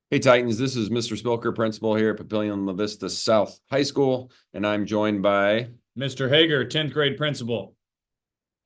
Hey Titans, this is Mr. Spilker, principal here at Papillion-La Vista South High School, and I'm joined by Mr. Hager, 10th grade principal.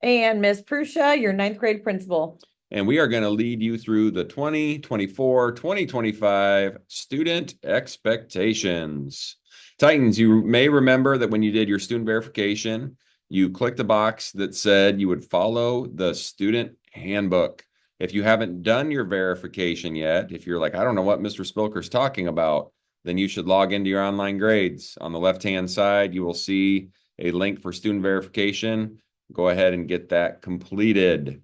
And Miss Prusha, your ninth grade principal. and we are going to lead you through the 2024-2025 student expectations. Titans, you may remember that when you did your student verification, you clicked the box that said you would follow the student handbook. If you haven't done your verification yet, if you're like, I don't know what Mr. Spilker's talking about, then you should log into your online grades. On the left-hand side, you will see a link for student verification. Go ahead and get that completed.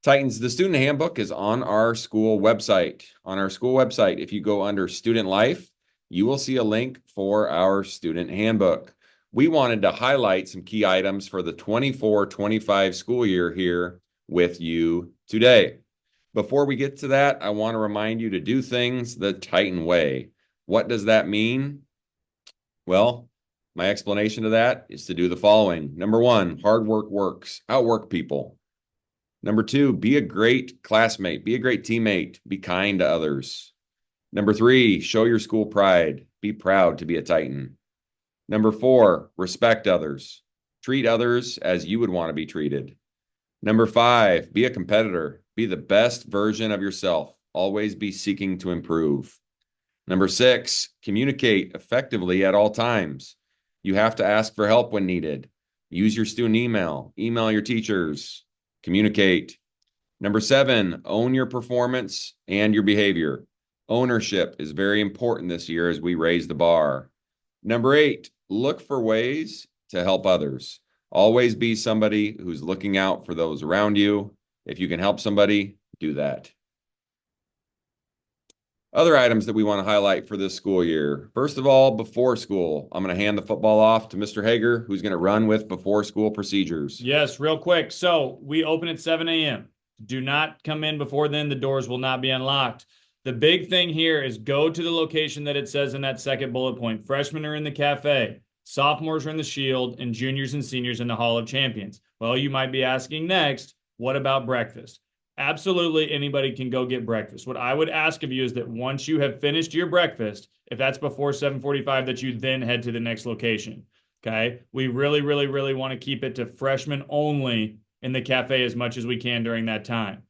Titans, the student handbook is on our school website. On our school website, if you go under student life, you will see a link for our student handbook. We wanted to highlight some key items for the 24-25 school year here with you today. Before we get to that, I want to remind you to do things the Titan way. What does that mean? Well, my explanation to that is to do the following. Number one, hard work works. Outwork people. Number two, be a great classmate, be a great teammate, be kind to others. Number three, show your school pride, be proud to be a Titan. Number four, respect others, treat others as you would want to be treated. Number five, be a competitor, be the best version of yourself, always be seeking to improve. Number six, communicate effectively at all times. You have to ask for help when needed. Use your student email, email your teachers, communicate. Number seven, own your performance and your behavior. Ownership is very important this year as we raise the bar. Number eight, look for ways to help others. Always be somebody who's looking out for those around you. If you can help somebody, do that. Other items that we want to highlight for this school year. First of all, before school, I'm going to hand the football off to Mr. Hager, who's going to run with before school procedures. Yes, real quick. So we open at 7 a.m. Do not come in before then. The doors will not be unlocked. The big thing here is go to the location that it says in that second bullet point. Freshmen are in the cafe, sophomores are in the Shield, and juniors and seniors in the Hall of Champions. Well, you might be asking next, what about breakfast? Absolutely anybody can go get breakfast. What I would ask of you is that once you have finished your breakfast, if that's before 7:45, that you then head to the next location. Okay. We really, really, really want to keep it to freshmen only in the cafe as much as we can during that time.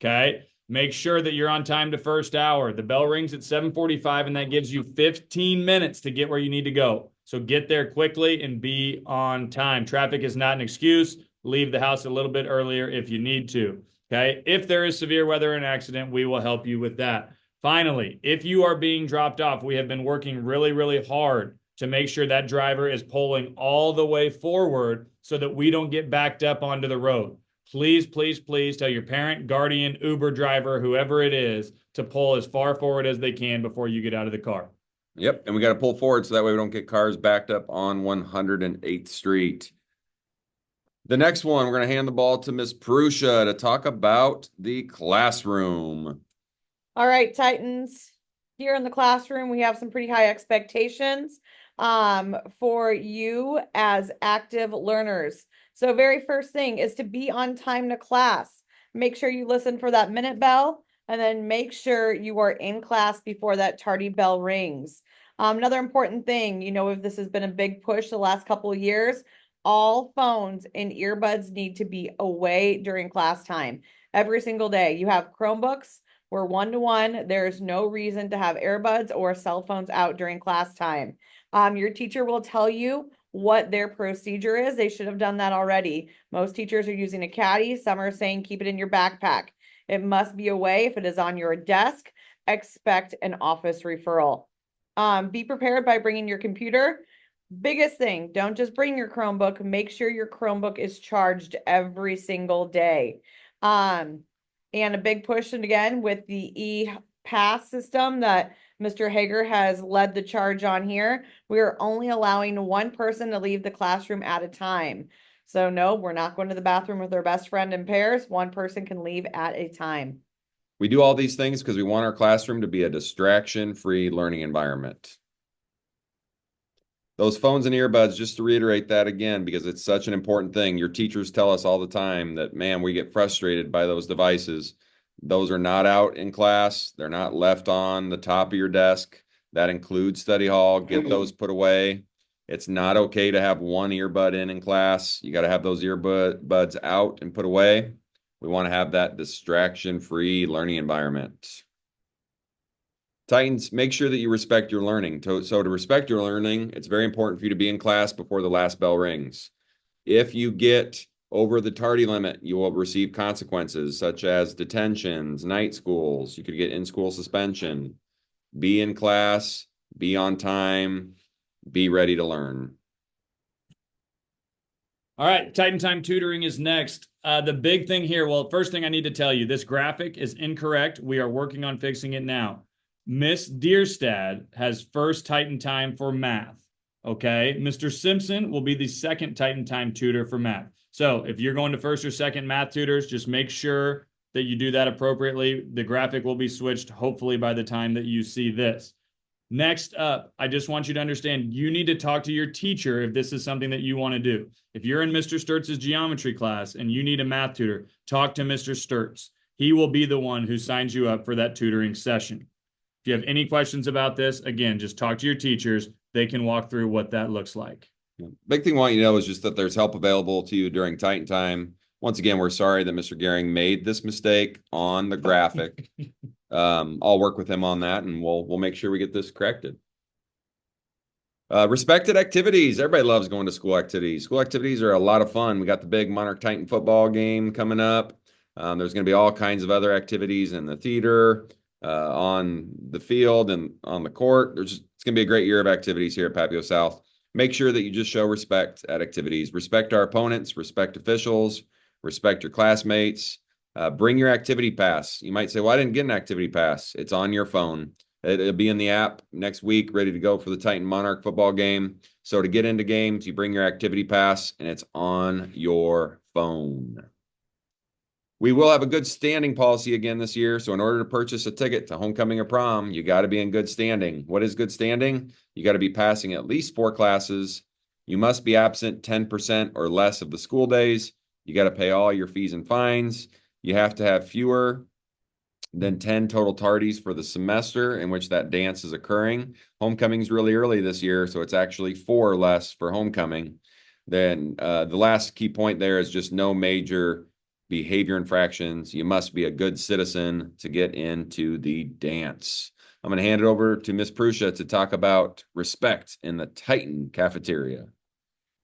Okay. Make sure that you're on time to first hour. The bell rings at 7:45, and that gives you 15 minutes to get where you need to go. So get there quickly and be on time. Traffic is not an excuse. Leave the house a little bit earlier if you need to. Okay. If there is severe weather or an accident, we will help you with that. Finally, if you are being dropped off, we have been working really, really hard to make sure that driver is pulling all the way forward so that we don't get backed up onto the road. Please, please, please tell your parent, guardian, Uber driver, whoever it is, to pull as far forward as they can before you get out of the car. Yep, and we got to pull forward so that way we don't get cars backed up on 108th Street. The next one, we're going to hand the ball to Miss Prusha to talk about the classroom. All right, Titans. Here in the classroom, we have some pretty high expectations for you as active learners. So, very first thing is to be on time to class. Make sure you listen for that minute bell, and then make sure you are in class before that tardy bell rings. Another important thing, if this has been a big push the last couple of years, all phones and earbuds need to be away during class time every single day. You have Chromebooks. We're one-to-one. There's no reason to have earbuds or cell phones out during class time. Your teacher will tell you what their procedure is. They should have done that already. Most teachers are using a caddy. Some are saying keep it in your backpack. It must be away. If it is on your desk, expect an office referral. Be prepared by bringing your computer. Biggest thing, don't just bring your Chromebook. Make sure your Chromebook is charged every single day. And a big push, and again, with the e-pass system that Mr. Hager has led the charge on here, we are only allowing one person to leave the classroom at a time. So no, we're not going to the bathroom with our best friend in pairs. One person can leave at a time. We do all these things because we want our classroom to be a distraction-free learning environment. Those phones and earbuds, just to reiterate that again, because it's such an important thing. Your teachers tell us all the time that, man, we get frustrated by those devices. Those are not out in class. They're not left on the top of your desk. That includes study hall. Get those put away. It's not okay to have one earbud in class. You got to have those earbuds out and put away. We want to have that distraction-free learning environment. Titans, make sure that you respect your learning. So to respect your learning, it's very important for you to be in class before the last bell rings. If you get over the tardy limit, you will receive consequences such as detentions, night schools. You could get in-school suspension. Be in class, be on time, be ready to learn. All right, Titan Time tutoring is next. The big thing here, well, first thing I need to tell you, this graphic is incorrect. We are working on fixing it now. Miss Deerstad has first Titan Time for math. Okay, Mr. Simpson will be the second Titan Time tutor for math. So if you're going to first or second math tutors, just make sure that you do that appropriately. The graphic will be switched hopefully by the time that you see this. Next up, I just want you to understand you need to talk to your teacher if this is something that you want to do. If you're in Mr. Sturtz's geometry class and you need a math tutor, talk to Mr. Sturtz. He will be the one who signs you up for that tutoring session. If you have any questions about this, again, just talk to your teachers. They can walk through what that looks like. Big thing I want you to know is just that there's help available to you during Titan Time. Once again, we're sorry that Mr. Gehring made this mistake on the graphic. I'll work with him on that, and we'll make sure we get this corrected. Respected activities. Everybody loves going to school activities. School activities are a lot of fun. We got the big Monarch Titan football game coming up. There's going to be all kinds of other activities in the theater, on the field, and on the court. It's going to be a great year of activities here at Papio South. Make sure that you just show respect at activities. Respect our opponents, respect officials, respect your classmates. Bring your activity pass. You might say, well, I didn't get an activity pass. It's on your phone. It'll be in the app next week, ready to go for the Titan Monarch football game. So to get into games, you bring your activity pass, and it's on your phone. We will have a good standing policy again this year. So in order to purchase a ticket to homecoming or prom, you got to be in good standing. What is good standing? You got to be passing at least 4 classes. You must be absent 10% or less of the school days. You got to pay all your fees and fines. You have to have fewer than 10 total tardies for the semester in which that dance is occurring. Homecoming's really early this year, so it's actually 4 or less for homecoming. Then the last key point there is just no major behavior infractions. You must be a good citizen to get into the dance. I'm going to hand it over to Miss Prusha to talk about respect in the Titan cafeteria.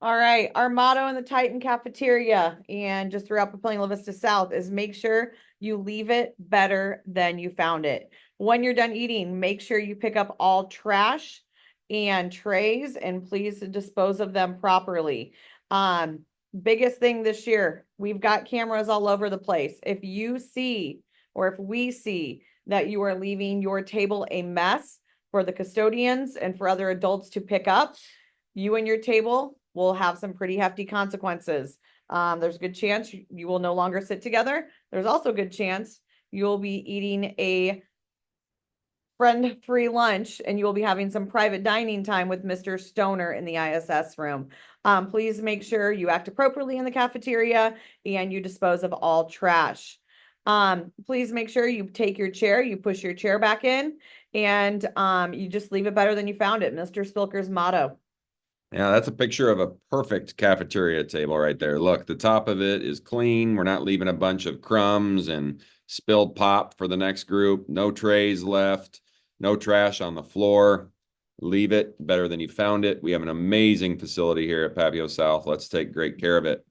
All right. Our motto in the Titan cafeteria and just throughout Papillion-La Vista South is make sure you leave it better than you found it. When you're done eating, make sure you pick up all trash and trays and please dispose of them properly. Biggest thing this year, we've got cameras all over the place. If you see, or if we see that you are leaving your table a mess for the custodians and for other adults to pick up, you and your table will have some pretty hefty consequences. There's a good chance you will no longer sit together. There's also a good chance you'll be eating a friend-free lunch and you will be having some private dining time with Mr. Stoner in the ISS room. Please make sure you act appropriately in the cafeteria and you dispose of all trash. Please make sure you take your chair, you push your chair back in, and you just leave it better than you found it. Mr. Spilker's motto. Yeah, that's a picture of a perfect cafeteria table right there. Look, the top of it is clean. We're not leaving a bunch of crumbs and spilled pop for the next group. No trays left, no trash on the floor. Leave it better than you found it. We have an amazing facility here at Papio South. Let's take great care of it.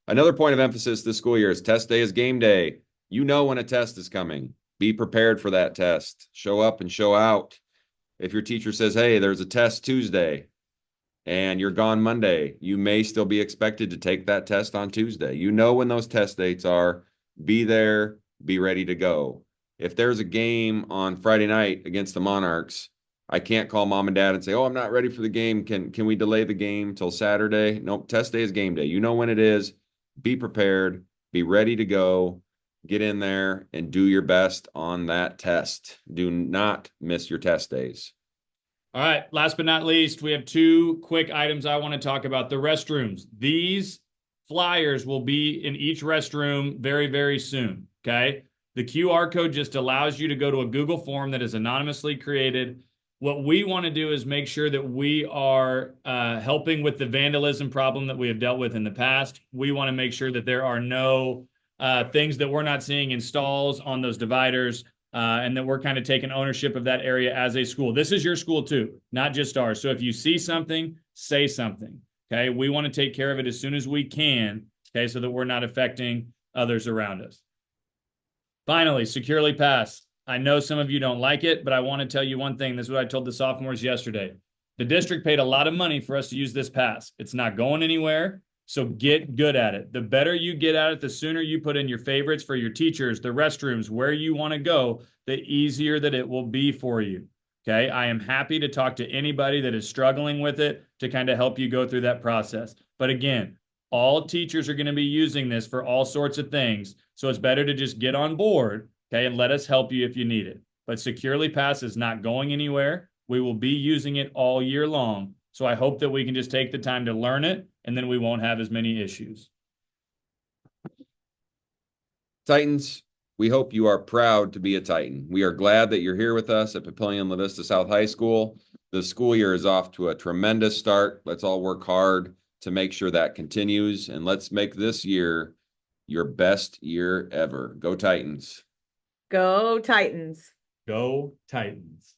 Another point of emphasis this school year is test day is game day. You know when a test is coming. Be prepared for that test. Show up and show out. If your teacher says, hey, there's a test Tuesday, and you're gone Monday, you may still be expected to take that test on Tuesday. You know when those test dates are. Be there, be ready to go. If there's a game on Friday night against the Monarchs, I can't call mom and dad and say, oh, I'm not ready for the game. Can we delay the game till Saturday? Nope, test day is game day. You know when it is. Be prepared, be ready to go. Get in there and do your best on that test. Do not miss your test days. All right, last but not least, we have 2 quick items I want to talk about. The restrooms. These flyers will be in each restroom very, very soon, okay? The QR code just allows you to go to a Google form that is anonymously created. What we want to do is make sure that we are helping with the vandalism problem that we have dealt with in the past. We want to make sure that there are no things that we're not seeing in stalls on those dividers, and that we're kind of taking ownership of that area as a school. This is your school too, not just ours. So if you see something, say something. Okay. We want to take care of it as soon as we can. Okay. So that we're not affecting others around us. Finally, securely pass. I know some of you don't like it, but I want to tell you one thing. This is what I told the sophomores yesterday. The district paid a lot of money for us to use this pass. It's not going anywhere. So get good at it. The better you get at it, the sooner you put in your favorites for your teachers, the restrooms, where you want to go, the easier that it will be for you. Okay. I am happy to talk to anybody that is struggling with it to kind of help you go through that process. But again, all teachers are going to be using this for all sorts of things. So it's better to just get on board, okay, and let us help you if you need it. But Securely Pass is not going anywhere. We will be using it all year long. So I hope that we can just take the time to learn it, and then we won't have as many issues. Titans, we hope you are proud to be a Titan. We are glad that you're here with us at Papillion-La Vista South High School. The school year is off to a tremendous start. Let's all work hard to make sure that continues, and let's make this year your best year ever. Go Titans. Go Titans. Go Titans.